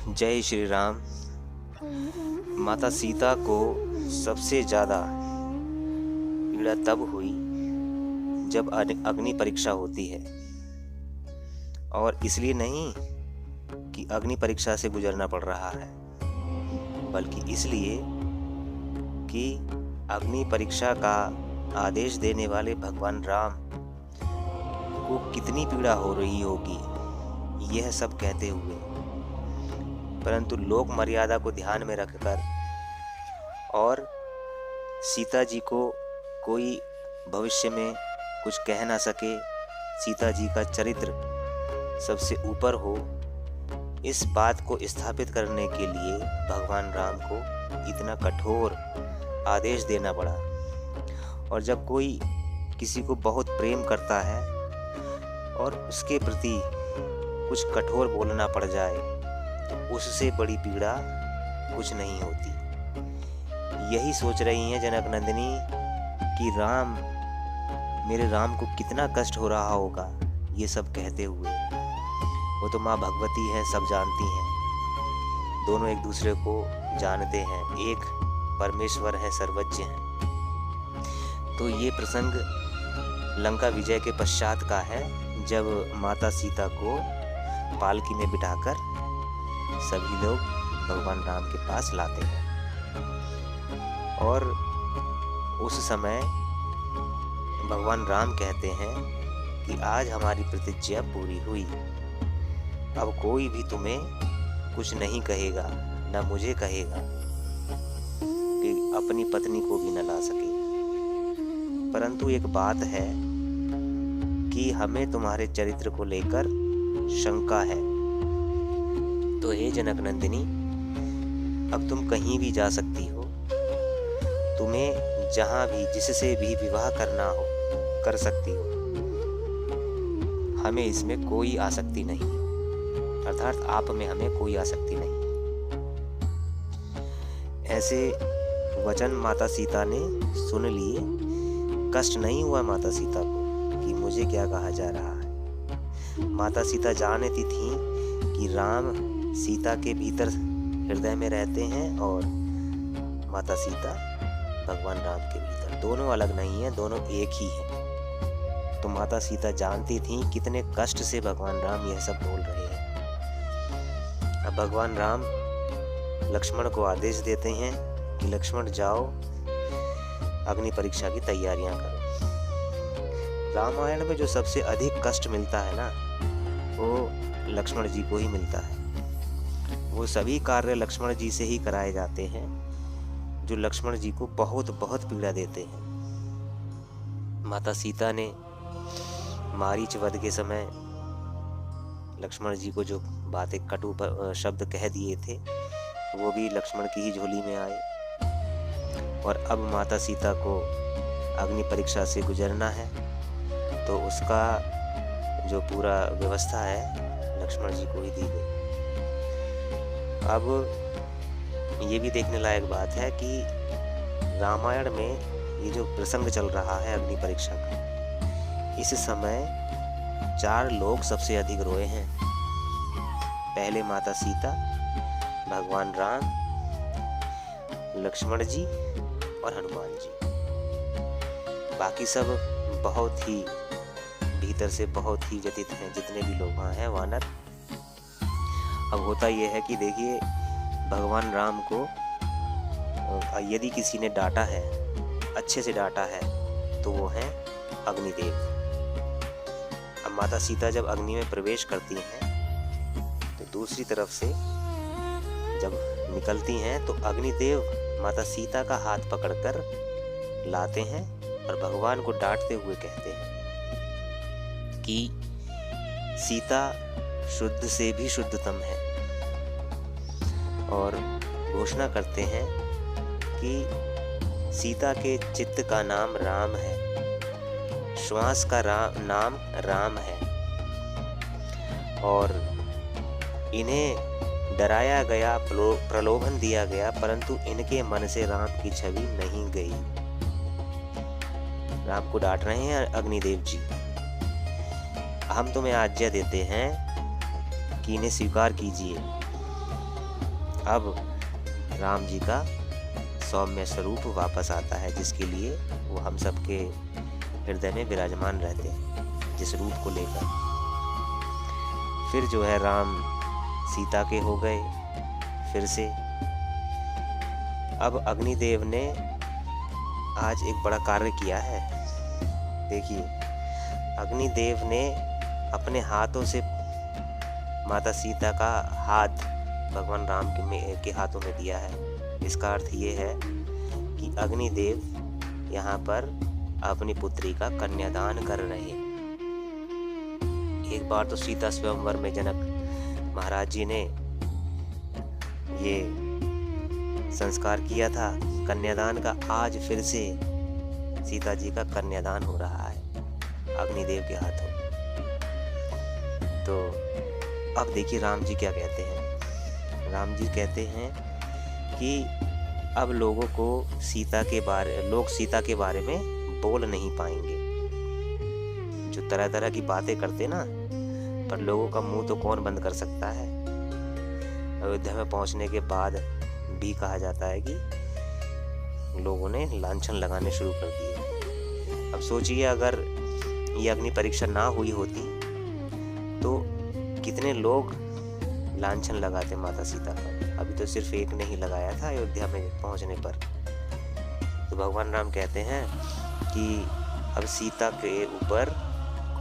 जय श्री राम। माता सीता को सबसे ज़्यादा पीड़ा तब हुई जब अग्नि परीक्षा होती है, और इसलिए नहीं कि अग्नि परीक्षा से गुजरना पड़ रहा है, बल्कि इसलिए कि अग्नि परीक्षा का आदेश देने वाले भगवान राम को कितनी पीड़ा हो रही होगी, यह सब कहते हुए, परंतु लोक मर्यादा को ध्यान में रखकर और सीता जी को कोई भविष्य में कुछ कह ना सके, सीता जी का चरित्र सबसे ऊपर हो, इस बात को स्थापित करने के लिए भगवान राम को इतना कठोर आदेश देना पड़ा। और जब कोई किसी को बहुत प्रेम करता है और उसके प्रति कुछ कठोर बोलना पड़ जाए, उससे बड़ी पीड़ा कुछ नहीं होती। यही सोच रही हैं जनक नंदिनी कि मेरे राम को कितना कष्ट हो रहा होगा ये सब कहते हुए। वो तो माँ भगवती है, सब जानती हैं, दोनों एक दूसरे को जानते हैं, एक परमेश्वर है, सर्वज्ञ है। तो ये प्रसंग लंका विजय के पश्चात का है, जब माता सीता को पालकी में बिठाकर सभी लोग भगवान राम के पास लाते हैं। और उस समय भगवान राम कहते हैं कि आज हमारी प्रतिज्ञा पूरी हुई, अब कोई भी तुम्हें कुछ नहीं कहेगा, न मुझे कहेगा कि अपनी पत्नी को भी न ला सके। परंतु एक बात है कि हमें तुम्हारे चरित्र को लेकर शंका है। तो हे जनक नंदिनी, अब तुम कहीं भी जा सकती हो, तुम्हें जहां भी जिससे भी विवाह करना हो कर सकती हो, हमें इसमें कोई आसक्ति नहीं, अर्थात आप में हमें कोई आसक्ति नहीं। ऐसे वचन माता सीता ने सुन लिए। कष्ट नहीं हुआ माता सीता को कि मुझे क्या कहा जा रहा है। माता सीता जानती थी कि राम सीता के भीतर हृदय में रहते हैं और माता सीता भगवान राम के भीतर, दोनों अलग नहीं है, दोनों एक ही हैं। तो माता सीता जानती थी कितने कष्ट से भगवान राम यह सब बोल रहे हैं। अब भगवान राम लक्ष्मण को आदेश देते हैं कि लक्ष्मण जाओ, अग्नि परीक्षा की तैयारियां करो। रामायण में जो सबसे अधिक कष्ट मिलता है ना, वो लक्ष्मण जी को ही मिलता है। वो सभी कार्य लक्ष्मण जी से ही कराए जाते हैं जो लक्ष्मण जी को बहुत बहुत पीड़ा देते हैं। माता सीता ने मारीच वध के समय लक्ष्मण जी को जो बातें कटु शब्द कह दिए थे, वो भी लक्ष्मण की ही झोली में आए। और अब माता सीता को अग्नि परीक्षा से गुजरना है, तो उसका जो पूरा व्यवस्था है लक्ष्मण जी को ही दी गई। अब ये भी देखने लायक बात है कि रामायण में ये जो प्रसंग चल रहा है अग्नि परीक्षा का, इस समय 4 लोग सबसे अधिक रोए हैं। पहले माता सीता, भगवान राम, लक्ष्मण जी और हनुमान जी। बाकी सब बहुत ही भीतर से बहुत ही व्यथित हैं, जितने भी लोग वहाँ हैं, वानर। अब होता यह है कि देखिए, भगवान राम को यदि किसी ने डांटा है, अच्छे से डांटा है, तो वो है अग्निदेव। अब माता सीता जब अग्नि में प्रवेश करती हैं, तो दूसरी तरफ से जब निकलती हैं, तो अग्निदेव माता सीता का हाथ पकड़कर लाते हैं और भगवान को डांटते हुए कहते हैं कि सीता शुद्ध से भी शुद्धतम है, और घोषणा करते हैं कि सीता के चित्त का नाम राम है, श्वास का नाम राम है, और इन्हें डराया गया, प्रलोभन दिया गया, परंतु इनके मन से राम की छवि नहीं गई। राम को डांट रहे हैं अग्निदेव जी, हम तुम्हें आज्ञा देते हैं कि इन्हें स्वीकार कीजिए। अब राम जी का सौम्य स्वरूप वापस आता है, जिसके लिए वो हम सबके हृदय में विराजमान रहते हैं, जिस रूप को लेकर। फिर जो है राम सीता के हो गए फिर से। अब अग्निदेव ने आज एक बड़ा कार्य किया है। देखिए, अग्निदेव ने अपने हाथों से माता सीता का हाथ भगवान राम के हाथों में दिया है। इसका अर्थ ये है कि अग्निदेव यहाँ पर अपनी पुत्री का कन्यादान कर रहे हैं। एक बार तो सीता स्वयंवर में जनक महाराज जी ने ये संस्कार किया था कन्यादान का। आज फिर से सीता जी का कन्यादान हो रहा है अग्निदेव के हाथों। तो अब देखिए राम जी क्या कहते हैं। राम जी कहते हैं कि अब लोग सीता के बारे में बोल नहीं पाएंगे। जो तरह तरह की बातें करते ना, पर लोगों का मुंह तो कौन बंद कर सकता है। अयोध्या में पहुंचने के बाद भी कहा जाता है कि लोगों ने लांछन लगाने शुरू कर दिए। अब सोचिए, अगर ये अग्नि परीक्षा ना हुई होती तो कितने लोग लांछन लगाते माता सीता का। अभी तो सिर्फ एक ने ही लगाया था अयोध्या में पहुंचने पर। तो भगवान राम कहते हैं कि अब सीता के ऊपर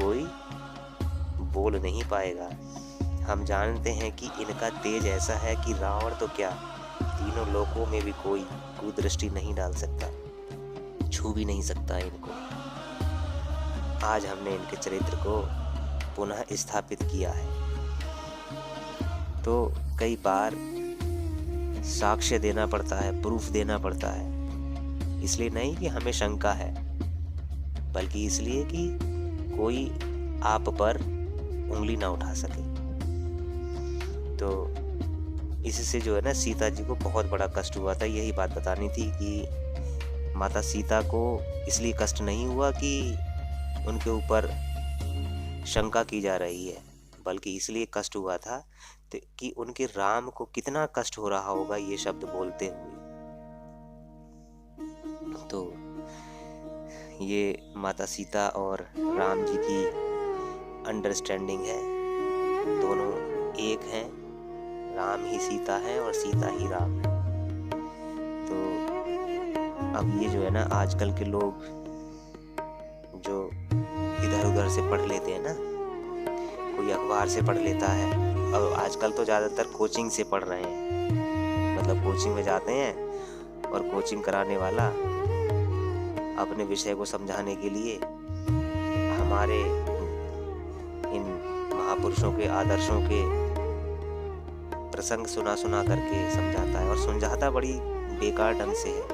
कोई बोल नहीं पाएगा। हम जानते हैं कि इनका तेज ऐसा है कि रावण तो क्या, तीनों लोकों में भी कोई कुदृष्टि नहीं डाल सकता, छू भी नहीं सकता इनको। आज हमने इनके चरित्र को पुनः स्थापित किया है। तो कई बार साक्ष्य देना पड़ता है, प्रूफ देना पड़ता है। इसलिए नहीं कि हमें शंका है, बल्कि इसलिए कि कोई आप पर उंगली ना उठा सके। तो इससे जो है ना, सीता जी को बहुत बड़ा कष्ट हुआ था। यही बात बतानी थी कि माता सीता को इसलिए कष्ट नहीं हुआ कि उनके ऊपर शंका की जा रही है, बल्कि इसलिए कष्ट हुआ था कि उनके राम को कितना कष्ट हो रहा होगा ये शब्द बोलते हुए। तो ये माता सीता और राम जी की अंडरस्टैंडिंग है। दोनों एक हैं, राम ही सीता है और सीता ही राम है। तो अब ये जो है ना, आजकल के लोग जो इधर उधर से पढ़ लेते हैं ना, कोई अखबार से पढ़ लेता है, और आजकल तो ज़्यादातर कोचिंग से पढ़ रहे हैं। मतलब कोचिंग में जाते हैं और कोचिंग कराने वाला अपने विषय को समझाने के लिए हमारे इन महापुरुषों के आदर्शों के प्रसंग सुना करके समझाता है, और समझाता बड़ी बेकार ढंग से है।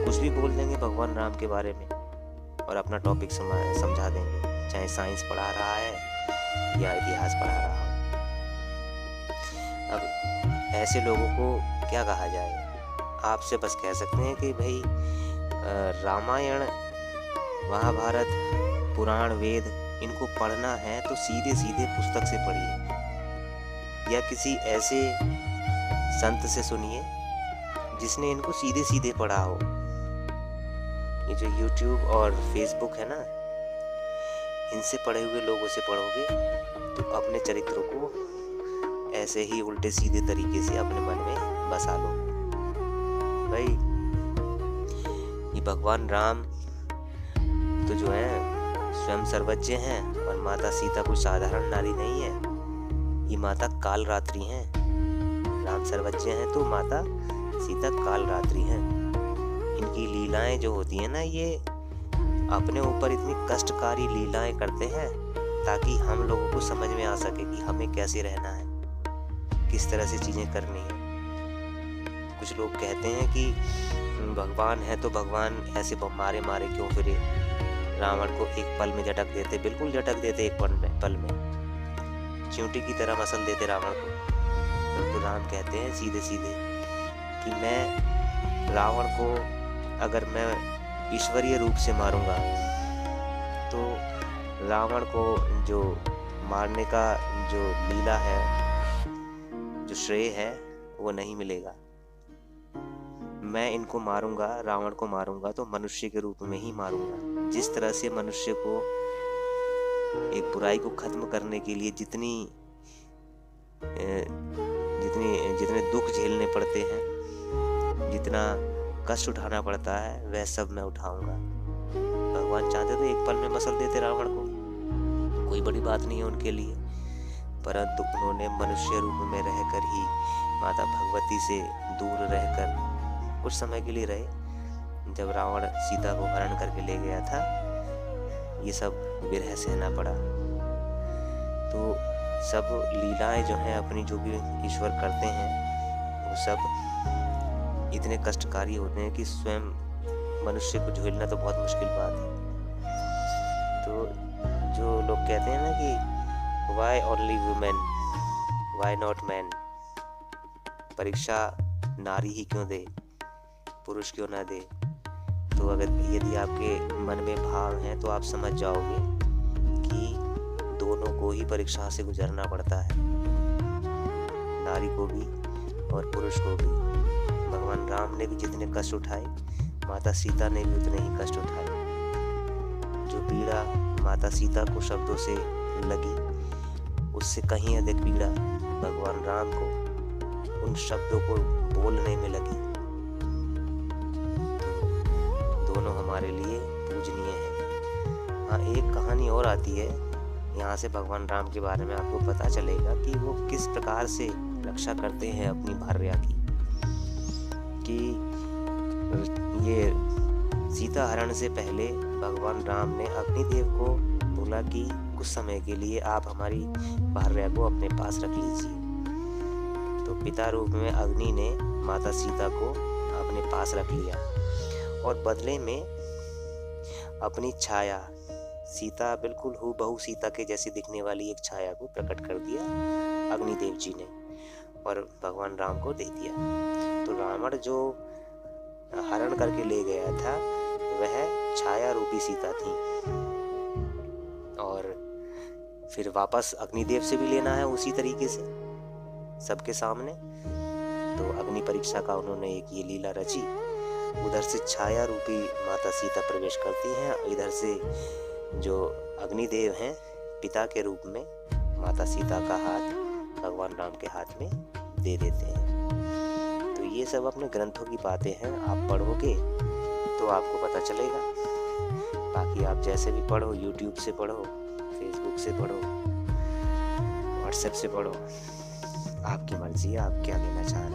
कुछ भी बोल देंगे भगवान राम के बारे में और अपना टॉपिक समझा देंगे, चाहे साइंस पढ़ा रहा है या इतिहास पढ़ा रहा हो। अब ऐसे लोगों को क्या कहा जाए? आपसे बस कह सकते हैं कि भाई रामायण, महाभारत, पुराण, वेद, इनको पढ़ना है तो सीधे सीधे पुस्तक से पढ़िए, या किसी ऐसे संत से सुनिए जिसने इनको सीधे सीधे पढ़ा हो। ये जो YouTube और Facebook है ना, इनसे पढ़े हुए लोगों से पढ़ोगे तो अपने चरित्रों को ऐसे ही उल्टे सीधे तरीके से अपने मन में बसा लो। भाई ये भगवान राम तो जो है स्वयं सर्वज्ञ हैं, और माता सीता कोई साधारण नारी नहीं है। ये माता कालरात्रि हैं। राम सर्वज्ञ हैं तो माता सीता कालरात्रि हैं। इनकी लीलाएं जो होती हैं ना, ये अपने ऊपर इतनी कष्टकारी लीलाएं करते हैं ताकि हम लोगों को समझ में आ सके कि हमें कैसे रहना है, किस तरह से चीज़ें करनी है। कुछ लोग कहते हैं कि भगवान है तो भगवान ऐसे मारे मारे क्यों फिरे, रावण को एक पल में झटक देते, बिल्कुल झटक देते एक पल में, चींटी की तरह मसल देते रावण को। तो राम कहते हैं सीधे सीधे कि मैं रावण को अगर मैं ईश्वरीय रूप से मारूंगा तो रावण को जो मारने का जो लीला है, जो श्रेय है, वो नहीं मिलेगा। मैं इनको मारूंगा, रावण को मारूंगा तो मनुष्य के रूप में ही मारूंगा। जिस तरह से मनुष्य को एक बुराई को खत्म करने के लिए जितने दुख झेलने पड़ते हैं, जितना कष्ट उठाना पड़ता है, वह सब मैं उठाऊंगा। भगवान चाहते तो एक पल में मसल देते रावण को, कोई बड़ी बात नहीं है उनके लिए, परंतु उन्होंने मनुष्य रूप में रहकर ही माता भगवती से दूर रहकर कुछ समय के लिए रहे। जब रावण सीता को हरण करके ले गया था, ये सब विरह सहना पड़ा। तो सब लीलाएं जो हैं अपनी, जो भी ईश्वर करते हैं, वो सब इतने कष्टकारी होते हैं कि स्वयं मनुष्य को झेलना तो बहुत मुश्किल बात है। तो जो लोग कहते हैं ना कि why only women, why not man, परीक्षा नारी ही क्यों दे, पुरुष क्यों ना दे। तो यदि आपके मन में भाव हैं तो आप समझ जाओगे कि दोनों को ही परीक्षा से गुजरना पड़ता है, नारी को भी और पुरुष को भी। भगवान राम ने भी जितने कष्ट उठाए, माता सीता ने भी उतने ही कष्ट उठाए। जो पीड़ा माता सीता को शब्दों से लगी, उससे कहीं अधिक पीड़ा भगवान राम को उन शब्दों को बोलने में लगी। तो दोनों हमारे लिए पूजनीय हैं। हाँ, एक कहानी और आती है, यहाँ से भगवान राम के बारे में आपको पता चलेगा कि वो किस प्रकार से रक्षा करते हैं अपनी भार्या की। कि ये सीता हरण से पहले भगवान राम ने अग्निदेव को बोला कि कुछ समय के लिए आप हमारी भार्या को अपने पास रख लीजिए। तो पिता रूप में अग्नि ने माता सीता को अपने पास रख लिया और बदले में अपनी छाया, सीता बिल्कुल हूबहू सीता के जैसी दिखने वाली एक छाया को प्रकट कर दिया अग्निदेव जी ने और भगवान राम को दे दिया। तो रावण जो हरण करके ले गया था, वह छाया रूपी सीता थी और फिर वापस अग्निदेव से भी लेना है उसी तरीके से सबके सामने। तो अग्नि परीक्षा का उन्होंने एक ये लीला रची। उधर से छाया रूपी माता सीता प्रवेश करती हैं, इधर से जो अग्निदेव हैं पिता के रूप में माता सीता का हाथ भगवान राम के हाथ में दे देते हैं। तो ये सब अपने ग्रंथों की बातें हैं, आप पढ़ोगे तो आपको पता चलेगा। बाकी आप जैसे भी पढ़ो, यूट्यूब से पढ़ो, फेसबुक से पढ़ो, व्हाट्सएप से पढ़ो, आपकी मर्जी है, आप क्या लेना चाहते हैं।